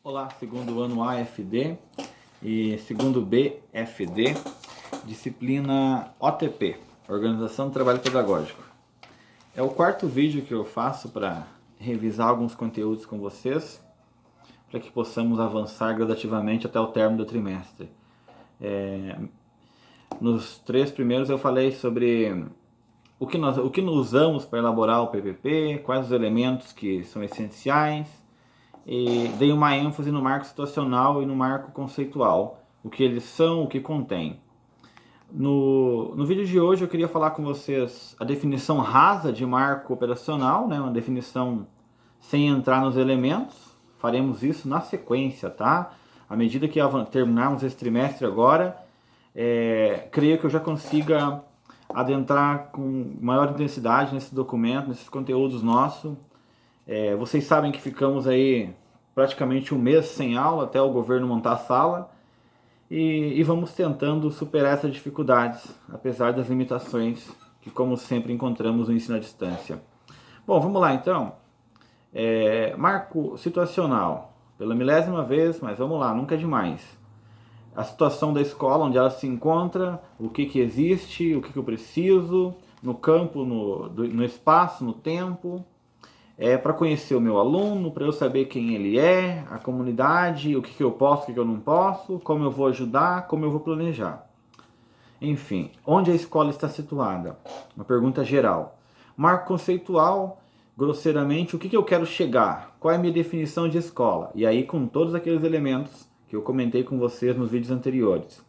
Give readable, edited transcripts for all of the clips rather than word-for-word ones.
Olá, segundo ano AFD e segundo BFD, disciplina OTP, Organização do Trabalho Pedagógico. É o quarto vídeo que eu faço para revisar alguns conteúdos com vocês, para que possamos avançar gradativamente até o término do trimestre. Nos três primeiros eu falei sobre o que nós usamos para elaborar o PPP, quais os elementos que são essenciais, e dei uma ênfase no marco situacional e no marco conceitual, o que eles são, o que contém. No vídeo de hoje eu queria falar com vocês a definição rasa de marco operacional, né? Uma definição sem entrar nos elementos. Faremos isso na sequência, tá? À medida que terminarmos esse trimestre agora, creio que eu já consiga adentrar com maior intensidade nesse documento, nesses conteúdos nossos. Vocês sabem que ficamos aí praticamente um mês sem aula até o governo montar a sala e vamos tentando superar essas dificuldades, apesar das limitações que, como sempre, encontramos no ensino à distância. Bom, vamos lá então. Marco situacional, pela milésima vez, mas vamos lá, nunca é demais. A situação da escola, onde ela se encontra, o que existe, o que eu preciso, no campo, no espaço, no tempo. Para conhecer o meu aluno, para eu saber quem ele é, a comunidade, o que eu posso, o que eu não posso, como eu vou ajudar, como eu vou planejar. Enfim, onde a escola está situada? Uma pergunta geral. Marco conceitual, grosseiramente, o que eu quero chegar? Qual é a minha definição de escola? E aí com todos aqueles elementos que eu comentei com vocês nos vídeos anteriores.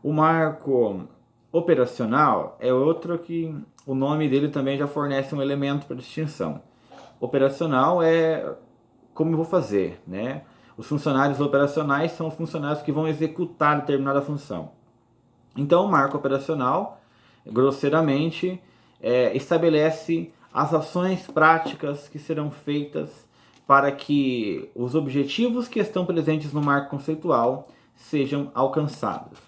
O marco operacional é outro que o nome dele também já fornece um elemento para distinção. Operacional é como eu vou fazer, né? Os funcionários operacionais são os funcionários que vão executar determinada função. Então, o marco operacional, grosseiramente, estabelece as ações práticas que serão feitas para que os objetivos que estão presentes no marco conceitual sejam alcançados.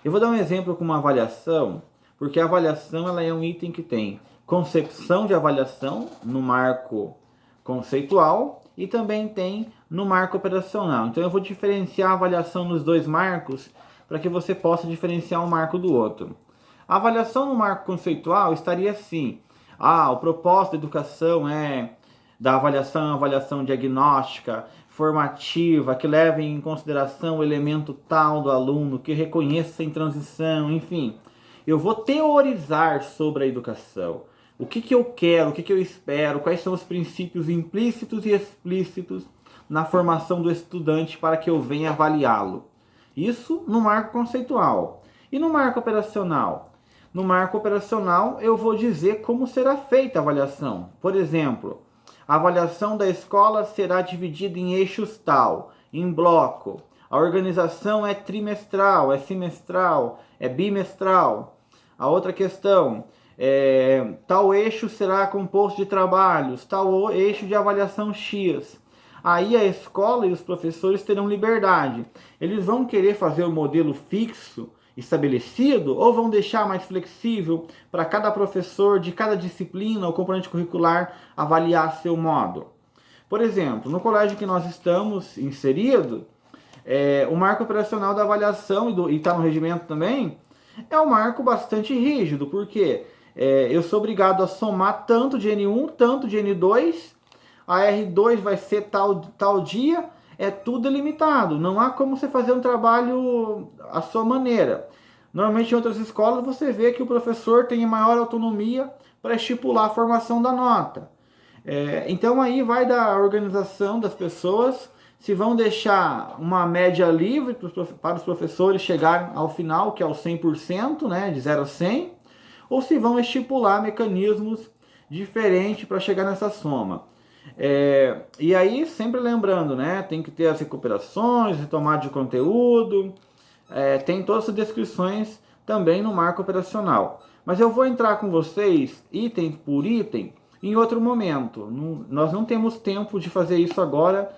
Eu vou dar um exemplo com uma avaliação, porque a avaliação ela é um item que tem concepção de avaliação no marco conceitual e também tem no marco operacional. Então eu vou diferenciar a avaliação nos dois marcos para que você possa diferenciar um marco do outro. A avaliação no marco conceitual estaria assim: o propósito da educação da avaliação diagnóstica, formativa, que leve em consideração o elemento tal do aluno, que reconheça em transição, enfim. Eu vou teorizar sobre a educação. O que eu quero, o que eu espero, quais são os princípios implícitos e explícitos na formação do estudante para que eu venha avaliá-lo. Isso no marco conceitual. E no marco operacional? No marco operacional eu vou dizer como será feita a avaliação. Por exemplo, a avaliação da escola será dividida em eixos tal, em bloco. A organização é trimestral, é semestral, é bimestral. A outra questão, tal eixo será composto de trabalhos, tal eixo de avaliação X. Aí a escola e os professores terão liberdade. Eles vão querer fazer o modelo fixo, estabelecido, ou vão deixar mais flexível para cada professor de cada disciplina ou componente curricular avaliar seu modo. Por exemplo, no colégio que nós estamos inserido, o marco operacional da avaliação, e está no regimento também, é um marco bastante rígido, porque eu sou obrigado a somar tanto de N1, tanto de N2, a R2 vai ser tal dia, é tudo delimitado, não há como você fazer um trabalho à sua maneira. Normalmente em outras escolas você vê que o professor tem maior autonomia para estipular a formação da nota. Então aí vai da organização das pessoas, se vão deixar uma média livre para os professores chegarem ao final, que é o 100%, né, de 0 a 100, ou se vão estipular mecanismos diferentes para chegar nessa soma. E aí, sempre lembrando, né, tem que ter as recuperações, retomada de conteúdo, tem todas as descrições também no marco operacional. Mas eu vou entrar com vocês, item por item, em outro momento. Nós não temos tempo de fazer isso agora,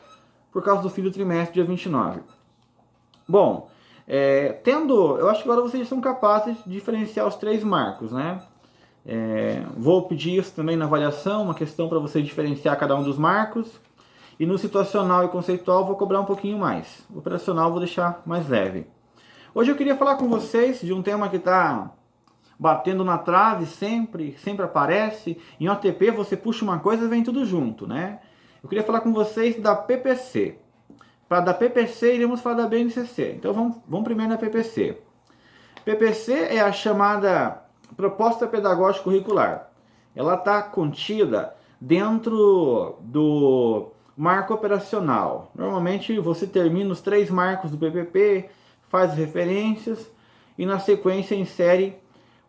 por causa do fim do trimestre, dia 29. Bom, eu acho que agora vocês são capazes de diferenciar os três marcos, né? Vou pedir isso também na avaliação, uma questão para você diferenciar cada um dos marcos. E no situacional e conceitual eu vou cobrar um pouquinho mais. O operacional eu vou deixar mais leve. Hoje eu queria falar com vocês de um tema que está batendo na trave sempre aparece. Em OTP você puxa uma coisa e vem tudo junto, né? Eu queria falar com vocês da PPC. Para da PPC iremos falar da BNCC. Então vamos primeiro na PPC. PPC é a chamada Proposta Pedagógica Curricular. Ela está contida dentro do marco operacional. Normalmente você termina os 3 marcos do PPP, faz referências e na sequência insere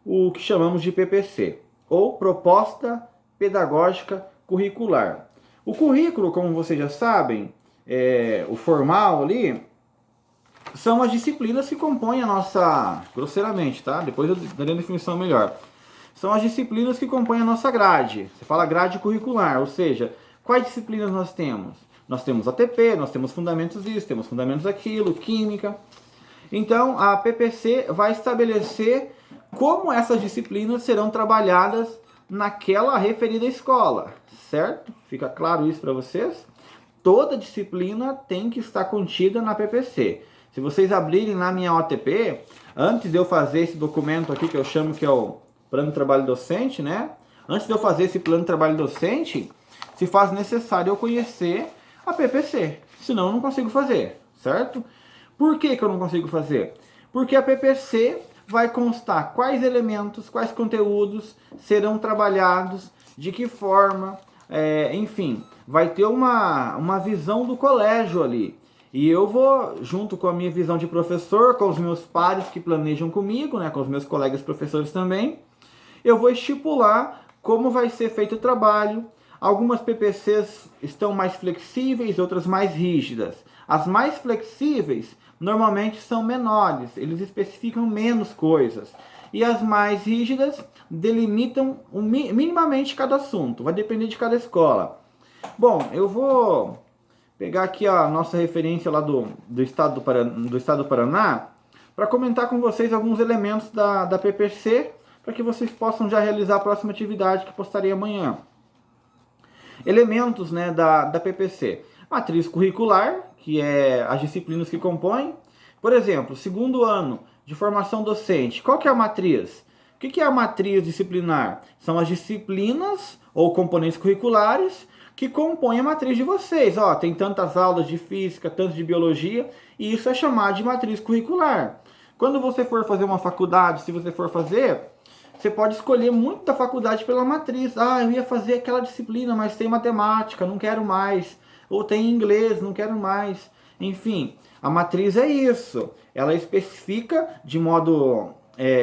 o que chamamos de PPC, ou Proposta Pedagógica Curricular. O currículo, como vocês já sabem, o formal ali, são as disciplinas que compõem a nossa, grosseiramente, tá? Depois eu darei uma definição melhor. São as disciplinas que compõem a nossa grade. Você fala grade curricular, ou seja, quais disciplinas nós temos? Nós temos ATP, nós temos fundamentos disso, temos fundamentos daquilo, química. Então, a PPC vai estabelecer como essas disciplinas serão trabalhadas naquela referida escola, certo? Fica claro isso para vocês? Toda disciplina tem que estar contida na PPC. Se vocês abrirem na minha OTP, antes de eu fazer esse documento aqui, que eu chamo que é o Plano de Trabalho Docente, né? Antes de eu fazer esse Plano de Trabalho Docente, se faz necessário eu conhecer a PPC. Senão eu não consigo fazer, certo? Por que eu não consigo fazer? Porque a PPC vai constar quais elementos, quais conteúdos serão trabalhados, de que forma, enfim, vai ter uma visão do colégio ali. E eu vou, junto com a minha visão de professor, com os meus pares que planejam comigo, né, com os meus colegas professores também, eu vou estipular como vai ser feito o trabalho. Algumas PPCs estão mais flexíveis, outras mais rígidas. As mais flexíveis normalmente são menores, eles especificam menos coisas. E as mais rígidas delimitam minimamente cada assunto, vai depender de cada escola. Bom, eu vou pegar aqui a nossa referência lá do estado do Paraná para comentar com vocês alguns elementos da PPC, para que vocês possam já realizar a próxima atividade que postarei amanhã. Elementos, né, da PPC. Matriz curricular, que é as disciplinas que compõem. Por exemplo, segundo ano de formação docente, qual que é a matriz? O que é a matriz disciplinar? São as disciplinas ou componentes curriculares que compõem a matriz de vocês. Ó, tem tantas aulas de física, tantas de biologia, e isso é chamado de matriz curricular. Quando você for fazer uma faculdade, se você for fazer, você pode escolher muito da faculdade pela matriz. Ah, eu ia fazer aquela disciplina, mas tem matemática, não quero mais. Ou tem inglês, não quero mais. Enfim, a matriz é isso. Ela especifica de modo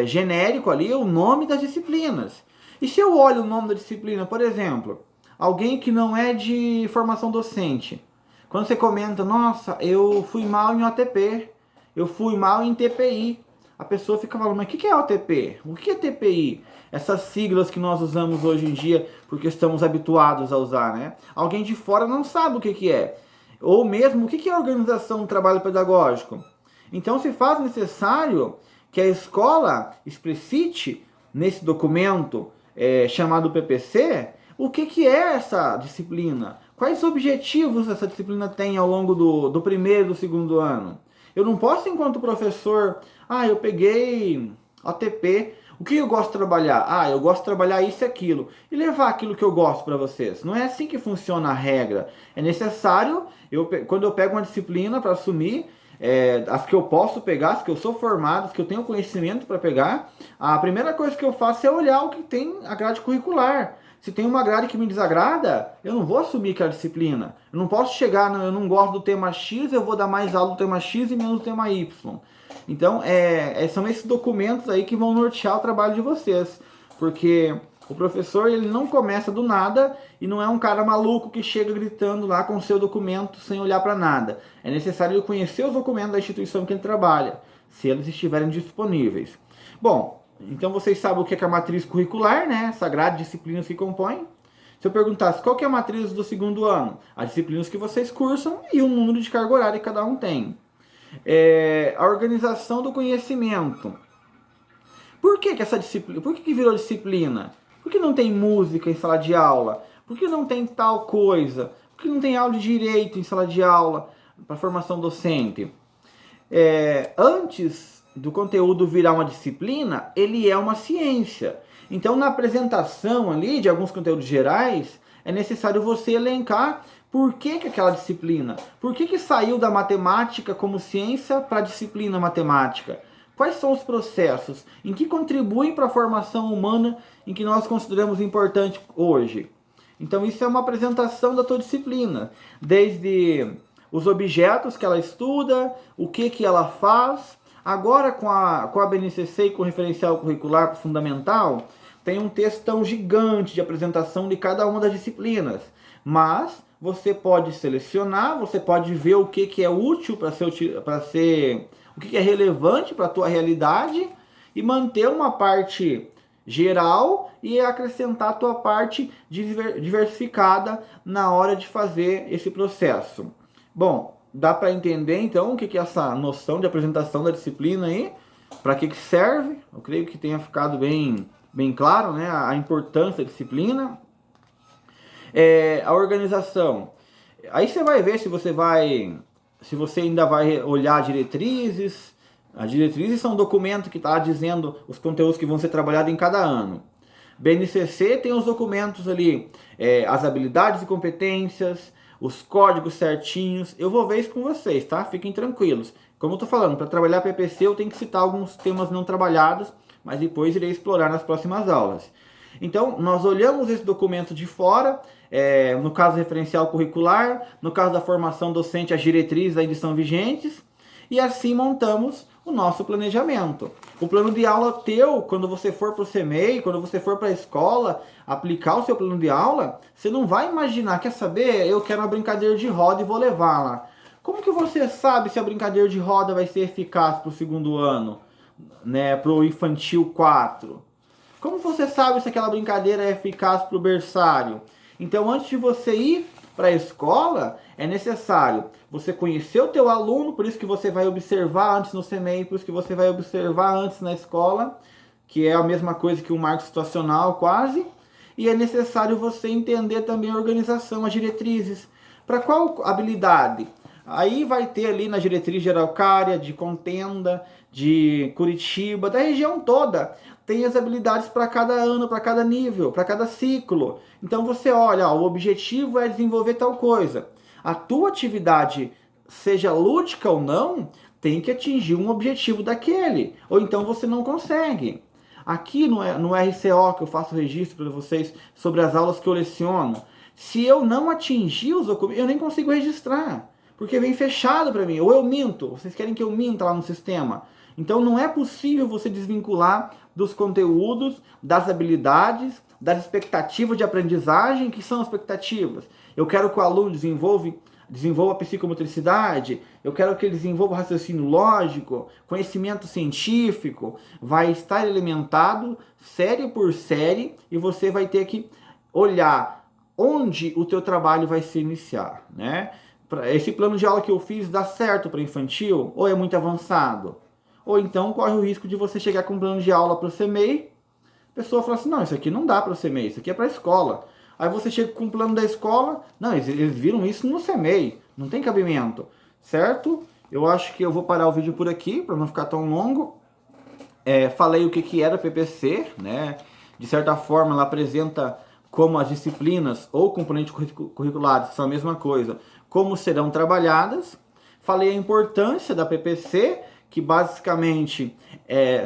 genérico ali o nome das disciplinas. E se eu olho o nome da disciplina, por exemplo, alguém que não é de formação docente, quando você comenta, nossa, eu fui mal em OTP, eu fui mal em TPI, a pessoa fica falando, mas o que é OTP? O que é TPI? Essas siglas que nós usamos hoje em dia porque estamos habituados a usar, né? Alguém de fora não sabe o que é. Ou mesmo, o que é organização do trabalho pedagógico? Então se faz necessário que a escola explicite nesse documento chamado PPC o que é essa disciplina. Quais objetivos essa disciplina tem ao longo do primeiro e do segundo ano? Eu não posso, enquanto professor, eu peguei OTP, o que eu gosto de trabalhar? Eu gosto de trabalhar isso e aquilo. E levar aquilo que eu gosto para vocês. Não é assim que funciona a regra. É necessário, quando eu pego uma disciplina para assumir, as que eu posso pegar, as que eu sou formado, as que eu tenho conhecimento para pegar, a primeira coisa que eu faço é olhar o que tem a grade curricular. Se tem uma grade que me desagrada, eu não vou assumir aquela disciplina. Eu não posso chegar, eu não gosto do tema X, eu vou dar mais aula do tema X e menos do tema Y. Então, são esses documentos aí que vão nortear o trabalho de vocês. Porque o professor, ele não começa do nada e não é um cara maluco que chega gritando lá com o seu documento sem olhar para nada. É necessário conhecer os documentos da instituição que ele trabalha, se eles estiverem disponíveis. Bom, então vocês sabem o que é a matriz curricular, né? Essa grade de disciplinas que compõem. Se eu perguntasse qual que é a matriz do segundo ano, as disciplinas que vocês cursam e o número de carga horária que cada um tem. A organização do conhecimento. Por que essa disciplina? Por que virou disciplina? Por que não tem música em sala de aula? Por que não tem tal coisa? Por que não tem aula de direito em sala de aula para formação docente? Antes do conteúdo virar uma disciplina, ele é uma ciência. Então, na apresentação ali de alguns conteúdos gerais, é necessário você elencar por que aquela disciplina, por que saiu da matemática como ciência para a disciplina matemática. Quais são os processos em que contribuem para a formação humana em que nós consideramos importante hoje? Então isso é uma apresentação da tua disciplina, desde os objetos que ela estuda, o que ela faz. Agora com a BNCC e com o referencial curricular fundamental, tem um textão gigante de apresentação de cada uma das disciplinas. Mas você pode selecionar, você pode ver o que é útil para ser o que é relevante para a tua realidade e manter uma parte geral e acrescentar a tua parte diversificada na hora de fazer esse processo. Bom, dá para entender então o que é essa noção de apresentação da disciplina aí, para que serve? Eu creio que tenha ficado bem claro, né, a importância da disciplina. A organização. Aí você vai ver se você ainda vai olhar diretrizes. As diretrizes são um documento que está dizendo os conteúdos que vão ser trabalhados em cada ano. BNCC tem os documentos ali, as habilidades e competências, os códigos certinhos. Eu vou ver isso com vocês, tá? Fiquem tranquilos. Como eu estou falando, para trabalhar PPC eu tenho que citar alguns temas não trabalhados, mas depois irei explorar nas próximas aulas. Então, nós olhamos esse documento de fora, no caso referencial curricular, no caso da formação docente, as diretrizes ainda são vigentes, e assim montamos o nosso planejamento. O plano de aula teu, quando você for para o CMEI, quando você for para a escola, aplicar o seu plano de aula, você não vai imaginar, quer saber, eu quero uma brincadeira de roda e vou levar lá. Como que você sabe se a brincadeira de roda vai ser eficaz para o segundo ano, né, para o infantil 4? Como você sabe se aquela brincadeira é eficaz para o berçário? Então, antes de você ir para a escola, é necessário você conhecer o teu aluno, por isso que você vai observar antes no CMEI, por isso que você vai observar antes na escola, que é a mesma coisa que um marco situacional quase. E é necessário você entender também a organização, as diretrizes. Para qual habilidade? Aí vai ter ali na diretriz de Araucária, de Contenda, de Curitiba, da região toda. Tem as habilidades para cada ano, para cada nível, para cada ciclo. Então você olha, o objetivo é desenvolver tal coisa. A tua atividade, seja lúdica ou não, tem que atingir um objetivo daquele. Ou então você não consegue. Aqui no RCO, que eu faço registro para vocês sobre as aulas que eu leciono, se eu não atingir os documentos, eu nem consigo registrar. Porque vem fechado para mim. Ou eu minto. Vocês querem que eu minta lá no sistema? Então não é possível você desvincular dos conteúdos, das habilidades, das expectativas de aprendizagem, que são expectativas. Eu quero que o aluno desenvolva a psicomotricidade, eu quero que ele desenvolva raciocínio lógico, conhecimento científico, vai estar elementado série por série e você vai ter que olhar onde o teu trabalho vai se iniciar, né? Esse plano de aula que eu fiz dá certo para infantil ou é muito avançado? Ou então corre o risco de você chegar com um plano de aula para o CMEI, a pessoa fala assim, não, isso aqui não dá para o CMEI, isso aqui é para a escola. Aí você chega com o plano da escola, não, eles viram isso no CMEI, não tem cabimento, certo? Eu acho que eu vou parar o vídeo por aqui, para não ficar tão longo. Falei o que era PPC, né? De certa forma ela apresenta como as disciplinas ou componentes curriculares são a mesma coisa, como serão trabalhadas. Falei a importância da PPC, que basicamente,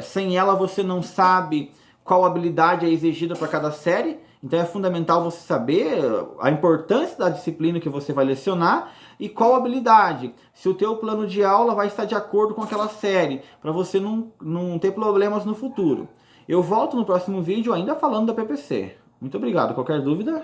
sem ela você não sabe qual habilidade é exigida para cada série. Então é fundamental você saber a importância da disciplina que você vai lecionar e qual habilidade. Se o teu plano de aula vai estar de acordo com aquela série, para você não ter problemas no futuro. Eu volto no próximo vídeo ainda falando da PPC. Muito obrigado. Qualquer dúvida...